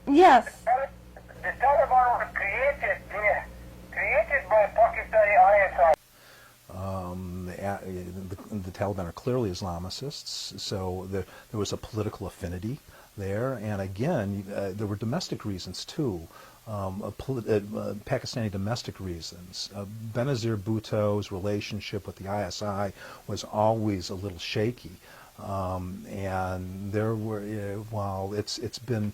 Yes. The Taliban was created there, created by Pakistani ISI. The Taliban are clearly Islamicists, so there was a political affinity there, and again, there were domestic reasons too, Pakistani domestic reasons. Benazir Bhutto's relationship with the ISI was always a little shaky. And there were, while it's been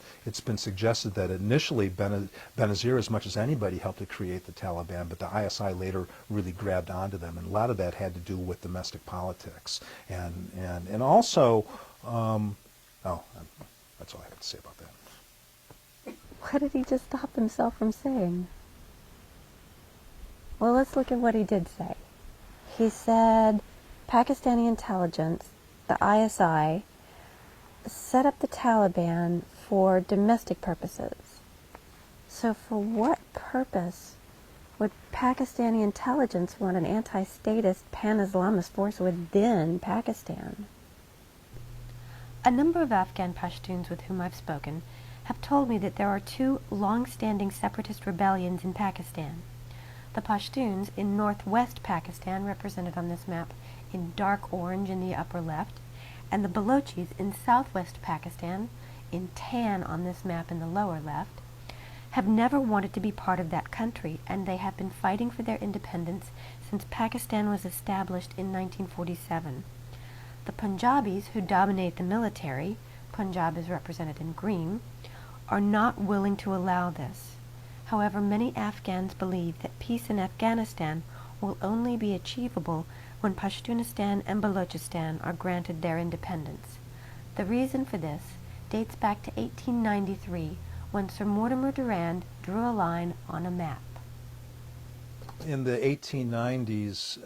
suggested that initially Benazir, as much as anybody, helped to create the Taliban, but the ISI later really grabbed onto them, and a lot of that had to do with domestic politics, and also, that's all I have to say about that. What did he just stop himself from saying? Well, let's look at what he did say. He said Pakistani intelligence, the ISI, set up the Taliban for domestic purposes. So for what purpose would Pakistani intelligence want an anti-statist pan-Islamist force within Pakistan? A number of Afghan Pashtuns with whom I've spoken have told me that there are two long-standing separatist rebellions in Pakistan. The Pashtuns in northwest Pakistan, represented on this map in dark orange in the upper left, and the Balochis in southwest Pakistan, in tan on this map in the lower left, have never wanted to be part of that country, and they have been fighting for their independence since Pakistan was established in 1947. The Punjabis, who dominate the military, Punjab is represented in green, are not willing to allow this. However, many Afghans believe that peace in Afghanistan will only be achievable when Pashtunistan and Balochistan are granted their independence. The reason for this dates back to 1893, when Sir Mortimer Durand drew a line on a map. In the 1890s,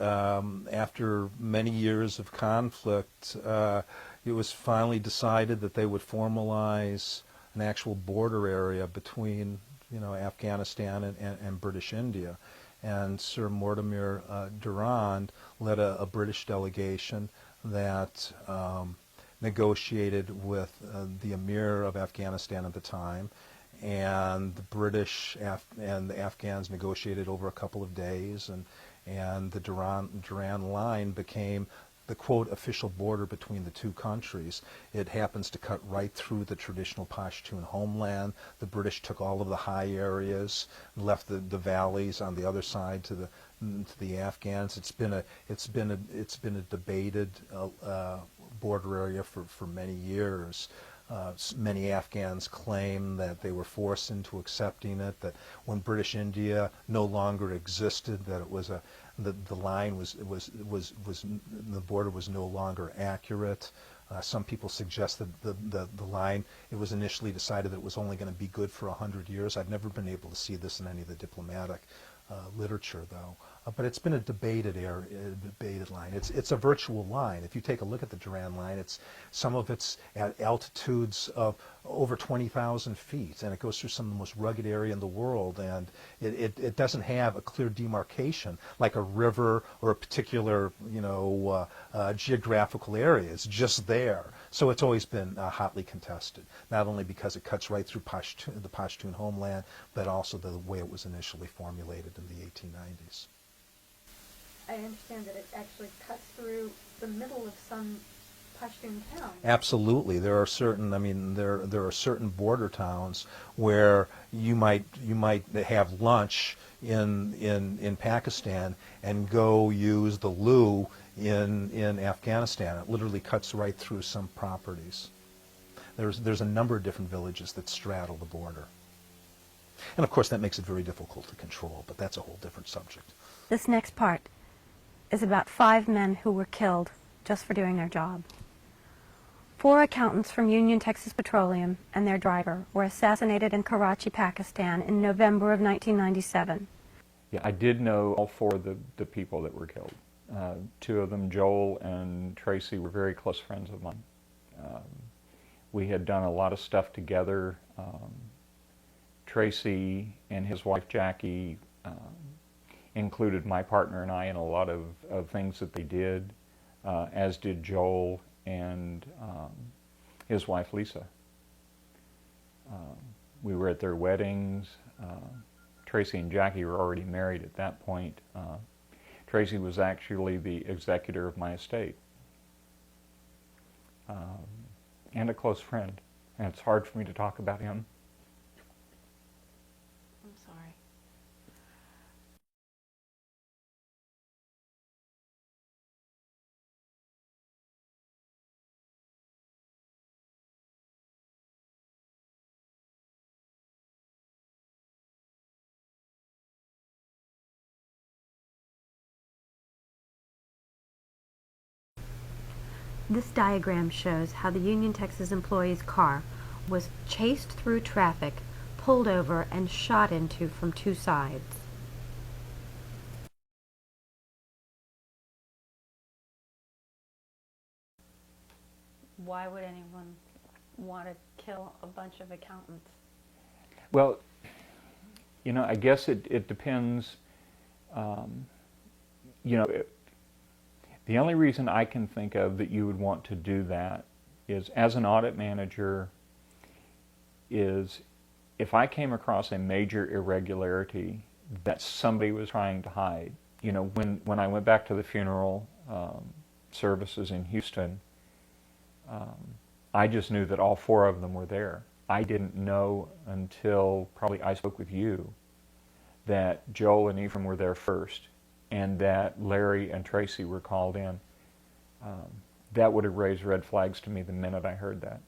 after many years of conflict, it was finally decided that they would formalize an actual border area between, Afghanistan and British India. And Sir Mortimer Durand led a British delegation that negotiated with the Emir of Afghanistan at the time, and the British and the Afghans negotiated over a couple of days, and the Durand line became the, quote, official border between the two countries. It happens to cut right through the traditional Pashtun homeland. The British took all of the high areas, left the valleys on the other side to the Afghans. It's been a debated border area for many years. Many Afghans claim that they were forced into accepting it, that when British India no longer existed, that it was the line the border was no longer accurate. Some people suggest that the line, it was initially decided that it was only going to be good for 100 years. I've never been able to see this in any of the diplomatic literature, though. But it's been a debated line. It's a virtual line. If you take a look at the Durand line, some of it's at altitudes of over 20,000 feet, and it goes through some of the most rugged area in the world, and it doesn't have a clear demarcation like a river or a particular geographical area. It's just there. So it's always been hotly contested, not only because it cuts right through the Pashtun homeland, but also the way it was initially formulated in the 1890s. I understand that it actually cuts through the middle of some Pashtun towns. Absolutely, there are certain. There are certain border towns where you might have lunch in Pakistan and go use the loo in Afghanistan. It literally cuts right through some properties. There's a number of different villages that straddle the border, and of course that makes it very difficult to control. But that's a whole different subject. This next part is about 5 men who were killed just for doing their job. 4 accountants from Union Texas Petroleum and their driver were assassinated in Karachi, Pakistan in November of 1997. Yeah, I did know all 4 of the people that were killed. 2 of them, Joel and Tracy, were very close friends of mine. We had done a lot of stuff together. Tracy and his wife Jackie included my partner and I in a lot of things that they did, as did Joel and his wife Lisa. We were at their weddings. Tracy and Jackie were already married at that point. Tracy was actually the executor of my estate, and a close friend. And it's hard for me to talk about him. I'm sorry. This diagram shows how the Union Texas employee's car was chased through traffic, pulled over, and shot into from two sides. Why would anyone want to kill a bunch of accountants? Well, you know, I guess it depends. You know, the only reason I can think of that you would want to do that is, as an audit manager, is if I came across a major irregularity that somebody was trying to hide. You know, when I went back to the funeral services in Houston, I just knew that all four of them were there. I didn't know until probably I spoke with you that Joel and Ephraim were there first, and that Larry and Tracy were called in. That would have raised red flags to me the minute I heard that,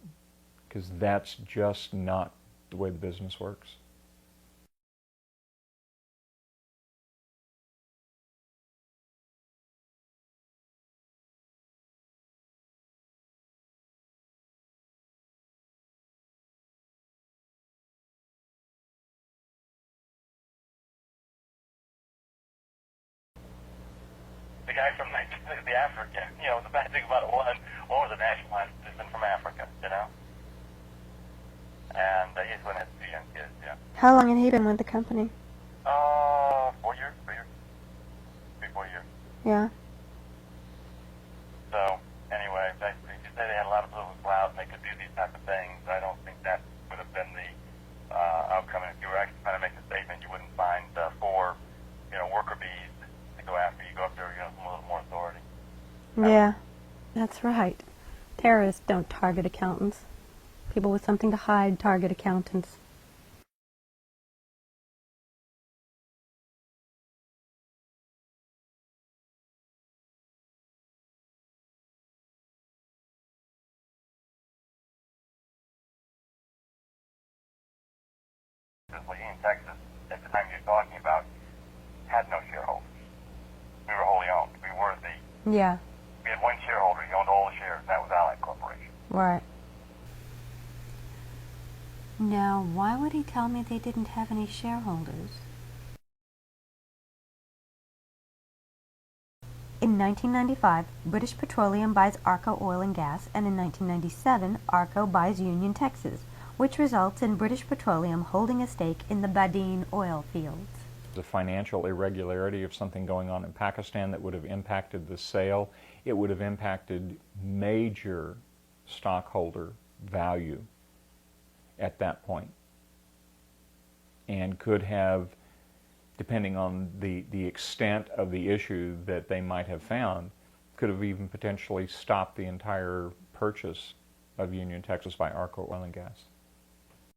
because that's just not the way the business works. The guy from the Africa, you know, the bad thing about it was, one was a nationalized citizen from Africa, you know? And he's one of the young kids, yeah. How long had he been with the company? 4 years, 3 years. 3, 4 years. Yeah. So, anyway, they say they had a lot of political clout and they could do these type of things. I don't think that would have been the outcome. And if you were actually trying to make a statement, you wouldn't find 4, you know, worker bees to go after. You go after, you know, some a little more authority. Yeah, that's right. Terrorists don't target accountants. People with something to hide target accountants. In Texas, at the time you're talking about, had no shareholders. We were wholly owned. We were Yeah, we had one shareholder. He owned all the shares, and that was Allied Corporation. right. Now, why would he tell me they didn't have any shareholders? In 1995, British Petroleum buys Arco Oil and Gas, and in 1997, Arco buys Union Texas, which results in British Petroleum holding a stake in the Badin oil fields. The financial irregularity of something going on in Pakistan that would have impacted the sale, it would have impacted major stockholder value at that point, and could have, depending on the extent of the issue that they might have found, could have even potentially stopped the entire purchase of Union Texas by Arco Oil and Gas.